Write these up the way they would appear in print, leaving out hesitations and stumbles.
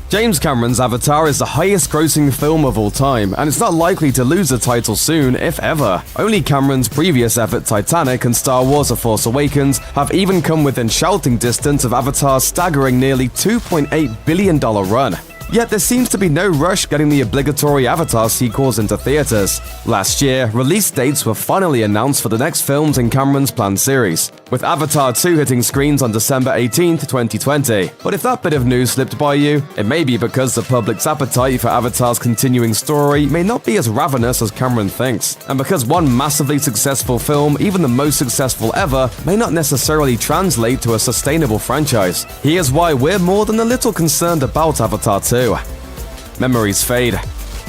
James Cameron's Avatar is the highest-grossing film of all time, and it's not likely to lose the title soon, if ever. Only Cameron's previous effort Titanic and Star Wars: The Force Awakens have even come within shouting distance of Avatar's staggering nearly $2.8 billion run. Yet there seems to be no rush getting the obligatory Avatar sequels into theaters. Last year, release dates were finally announced for the next films in Cameron's planned series, with Avatar 2 hitting screens on December 18, 2020. But if that bit of news slipped by you, it may be because the public's appetite for Avatar's continuing story may not be as ravenous as Cameron thinks, and because one massively successful film, even the most successful ever, may not necessarily translate to a sustainable franchise. Here's why we're more than a little concerned about Avatar 2. Memories fade.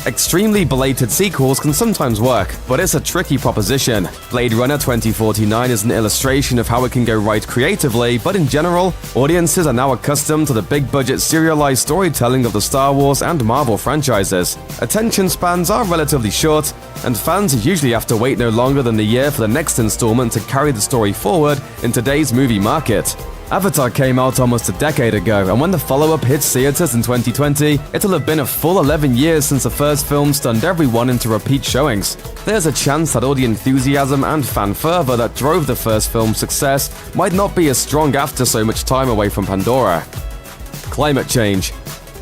Extremely belated sequels can sometimes work, but it's a tricky proposition. Blade Runner 2049 is an illustration of how it can go right creatively, but in general, audiences are now accustomed to the big-budget serialized storytelling of the Star Wars and Marvel franchises. Attention spans are relatively short, and fans usually have to wait no longer than a year for the next installment to carry the story forward in today's movie market. Avatar came out almost a decade ago, and when the follow-up hits theaters in 2020, it'll have been a full 11 years since the first film stunned everyone into repeat showings. There's a chance that all the enthusiasm and fan fervor that drove the first film's success might not be as strong after so much time away from Pandora. Climate change.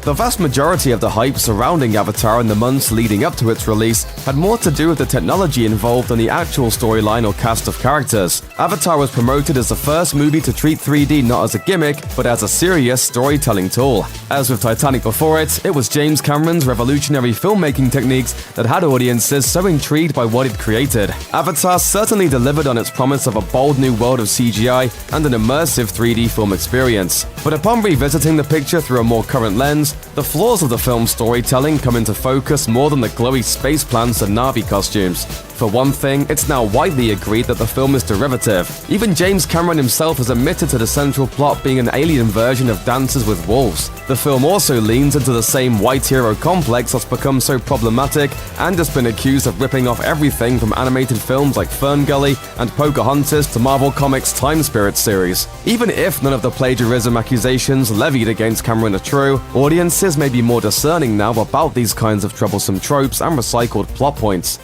The vast majority of the hype surrounding Avatar in the months leading up to its release had more to do with the technology involved than the actual storyline or cast of characters. Avatar was promoted as the first movie to treat 3D not as a gimmick, but as a serious storytelling tool. As with Titanic before it, it was James Cameron's revolutionary filmmaking techniques that had audiences so intrigued by what it created. Avatar certainly delivered on its promise of a bold new world of CGI and an immersive 3D film experience. But upon revisiting the picture through a more current lens, the flaws of the film's storytelling come into focus more than the glowy space plants and Na'vi costumes. For one thing, it's now widely agreed that the film is derivative. Even James Cameron himself has admitted to the central plot being an alien version of Dances with Wolves. The film also leans into the same white hero complex that's become so problematic and has been accused of ripping off everything from animated films like Ferngully and Pocahontas to Marvel Comics' Time Spirit series. Even if none of the plagiarism accusations levied against Cameron are true, audiences may be more discerning now about these kinds of troublesome tropes and recycled plot points.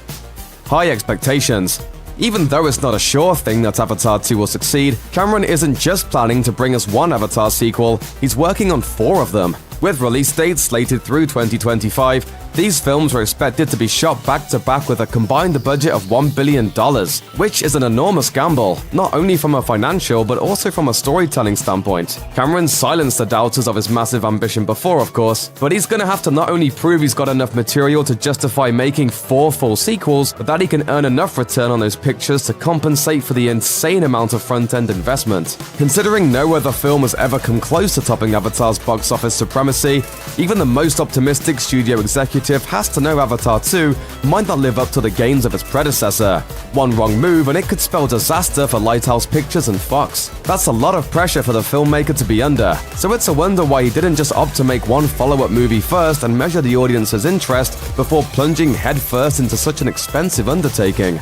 High expectations. Even though it's not a sure thing that Avatar 2 will succeed, Cameron isn't just planning to bring us one Avatar sequel, he's working on 4 of them. With release dates slated through 2025, these films are expected to be shot back-to-back with a combined budget of $1 billion, which is an enormous gamble, not only from a financial but also from a storytelling standpoint. Cameron silenced the doubters of his massive ambition before, of course, but he's gonna have to not only prove he's got enough material to justify making 4 full sequels, but that he can earn enough return on those pictures to compensate for the insane amount of front-end investment. Considering no other film has ever come close to topping Avatar's box office supremacy, even the most optimistic studio executive has to know Avatar 2 might not live up to the gains of its predecessor. One wrong move and it could spell disaster for Lighthouse Pictures and Fox. That's a lot of pressure for the filmmaker to be under, so it's a wonder why he didn't just opt to make one follow-up movie first and measure the audience's interest before plunging headfirst into such an expensive undertaking.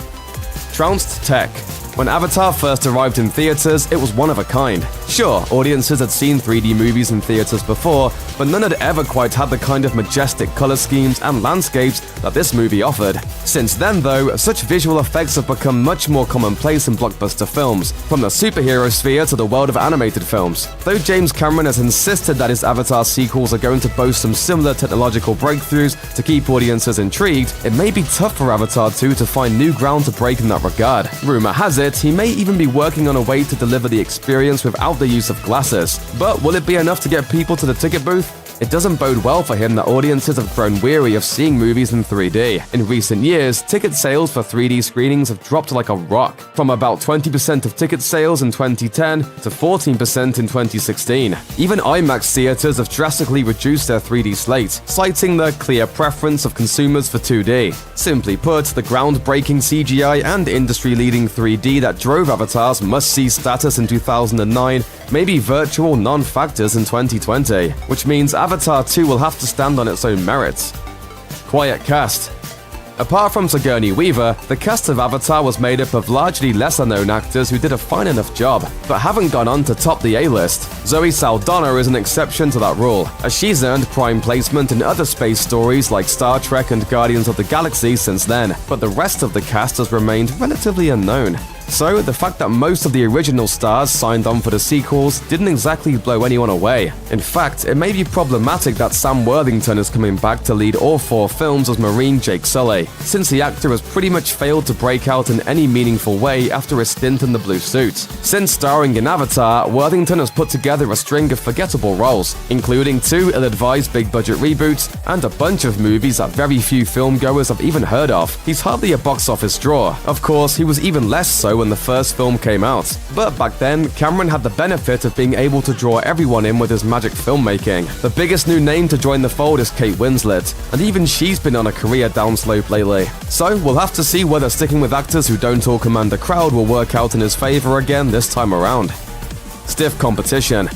Trounced tech. When Avatar first arrived in theaters, it was one of a kind. Sure, audiences had seen 3D movies in theaters before, but none had ever quite had the kind of majestic color schemes and landscapes that this movie offered. Since then, though, such visual effects have become much more commonplace in blockbuster films, from the superhero sphere to the world of animated films. Though James Cameron has insisted that his Avatar sequels are going to boast some similar technological breakthroughs to keep audiences intrigued, it may be tough for Avatar 2 to find new ground to break in that regard. Rumor has it, he may even be working on a way to deliver the experience without the use of glasses. But will it be enough to get people to the ticket booth? It doesn't bode well for him that audiences have grown weary of seeing movies in 3D. In recent years, ticket sales for 3D screenings have dropped like a rock, from about 20% of ticket sales in 2010 to 14% in 2016. Even IMAX theaters have drastically reduced their 3D slate, citing the clear preference of consumers for 2D. Simply put, the groundbreaking CGI and industry-leading 3D that drove Avatar's must-see status in 2009 may be virtual non-factors in 2020, which means Avatar 2 will have to stand on its own merits. Quiet cast. Apart from Sigourney Weaver, the cast of Avatar was made up of largely lesser-known actors who did a fine enough job, but haven't gone on to top the A-list. Zoe Saldana is an exception to that rule, as she's earned prime placement in other space stories like Star Trek and Guardians of the Galaxy since then, but the rest of the cast has remained relatively unknown. So, the fact that most of the original stars signed on for the sequels didn't exactly blow anyone away. In fact, it may be problematic that Sam Worthington is coming back to lead all 4 films as Marine Jake Sully, since the actor has pretty much failed to break out in any meaningful way after a stint in the blue suit. Since starring in Avatar, Worthington has put together a string of forgettable roles, including 2 ill-advised big-budget reboots and a bunch of movies that very few filmgoers have even heard of. He's hardly a box office draw. Of course, he was even less so when the first film came out. But back then, Cameron had the benefit of being able to draw everyone in with his magic filmmaking. The biggest new name to join the fold is Kate Winslet, and even she's been on a career downslope lately. So we'll have to see whether sticking with actors who don't all command a crowd will work out in his favor again this time around. Stiff competition.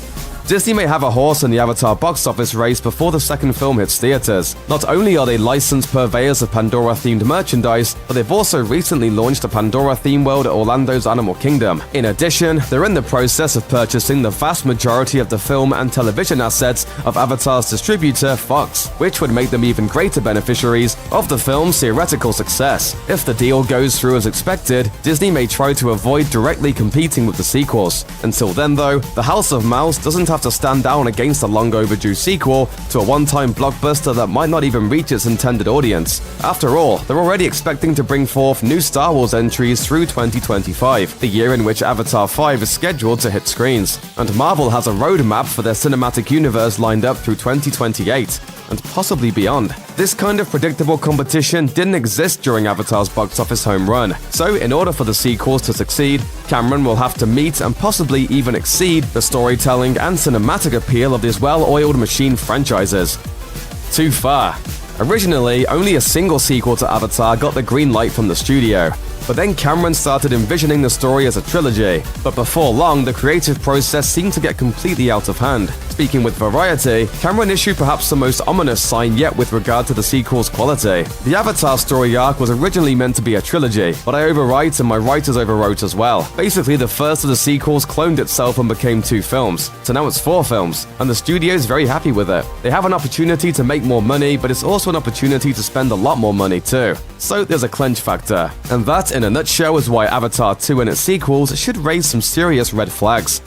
Disney may have a horse in the Avatar box office race before the second film hits theaters. Not only are they licensed purveyors of Pandora-themed merchandise, but they've also recently launched a Pandora-themed world at Orlando's Animal Kingdom. In addition, they're in the process of purchasing the vast majority of the film and television assets of Avatar's distributor, Fox, which would make them even greater beneficiaries of the film's theoretical success. If the deal goes through as expected, Disney may try to avoid directly competing with the sequels. Until then, though, The House of Mouse doesn't have to stand down against a long overdue sequel to a one-time blockbuster that might not even reach its intended audience. After all, they're already expecting to bring forth new Star Wars entries through 2025, the year in which Avatar 5 is scheduled to hit screens. And Marvel has a roadmap for their cinematic universe lined up through 2028, and possibly beyond. This kind of predictable competition didn't exist during Avatar's box office home run, so in order for the sequels to succeed, Cameron will have to meet and possibly even exceed the storytelling and cinematic appeal of these well-oiled machine franchises. Too far. Originally, only a single sequel to Avatar got the green light from the studio, but then Cameron started envisioning the story as a trilogy. But before long, the creative process seemed to get completely out of hand. Speaking with Variety, Cameron issued perhaps the most ominous sign yet with regard to the sequel's quality. The Avatar story arc was originally meant to be a trilogy, but I overwrite and my writers overwrote as well. Basically, the first of the sequels cloned itself and became 2 films, so now it's 4 films, and the studio's very happy with it. They have an opportunity to make more money, but it's also an opportunity to spend a lot more money too. So there's a clench factor. And that, in a nutshell, is why Avatar 2 and its sequels should raise some serious red flags.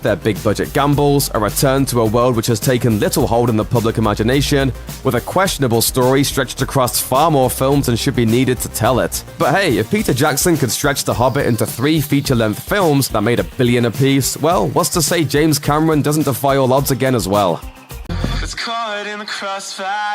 Their big-budget gambles, a return to a world which has taken little hold in the public imagination, with a questionable story stretched across far more films than should be needed to tell it. But hey, if Peter Jackson could stretch The Hobbit into 3 feature-length films that made $1 billion apiece, well, what's to say James Cameron doesn't defy all odds again as well? It's caught in the crossfire.